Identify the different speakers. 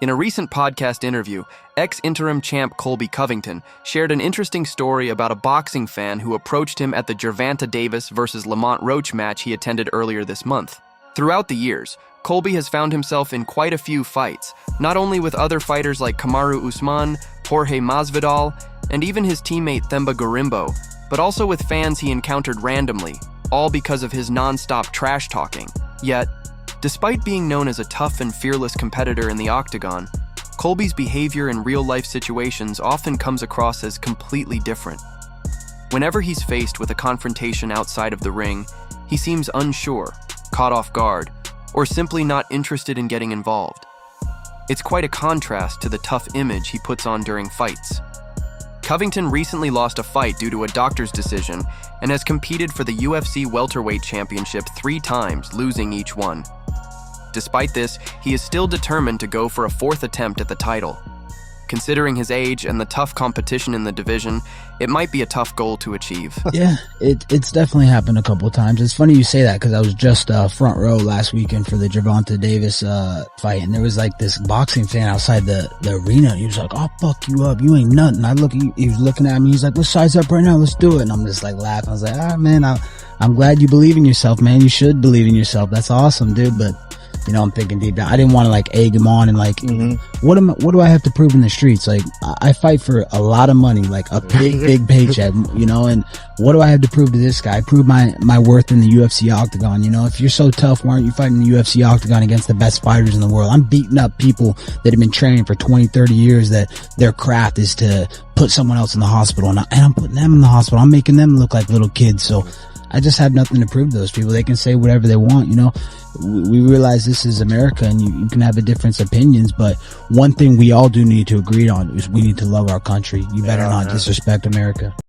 Speaker 1: In a recent podcast interview, ex-interim champ Colby Covington shared an interesting story about a boxing fan who approached him at the Gervonta Davis versus Lamont Roach match he attended earlier this month. Throughout the years, Colby has found himself in quite a few fights, not only with other fighters like Kamaru Usman, Jorge Masvidal, and even his teammate Themba Gorimbo, but also with fans he encountered randomly, all because of his non-stop trash talking. Yet, despite being known as a tough and fearless competitor in the octagon, Colby's behavior in real-life situations often comes across as completely different. Whenever he's faced with a confrontation outside of the ring, he seems unsure, caught off guard, or simply not interested in getting involved. It's quite a contrast to the tough image he puts on during fights. Covington recently lost a fight due to a doctor's decision and has competed for the UFC welterweight championship 3 times, losing each one. Despite this, he is still determined to go for a 4th attempt at the title. Considering his age and the tough competition in the division, it might be a tough goal to achieve.
Speaker 2: Yeah, it's definitely happened a couple of times. It's funny you say that because I was just front row last weekend for the Gervonta Davis fight, and there was like this boxing fan outside the arena, and he was like, "I'll fuck you up, you ain't nothing." He was looking at me, he's like, "Let's size up right now, let's do it." And I'm just like laughing. I was like, "Ah, man, I'm glad you believe in yourself, man. You should believe in yourself. That's awesome, dude." But you know, I'm thinking deep down, I didn't want to like egg him on and like, what do I have to prove in the streets? Like, I fight for a lot of money, like a big paycheck, you know, and what do I have to prove to this guy? I prove my worth in the UFC octagon, you know. If you're so tough, why aren't you fighting in the UFC octagon against the best fighters in the world? I'm beating up people that have been training for 20, 30 years that their craft is to put someone else in the hospital, and I'm putting them in the hospital. I'm making them look like little kids. So I just have nothing to prove to those people. They can say whatever they want, you know. We realize this is America and you can have a different opinions, but one thing we all do need to agree on is we need to love our country. You better not disrespect America.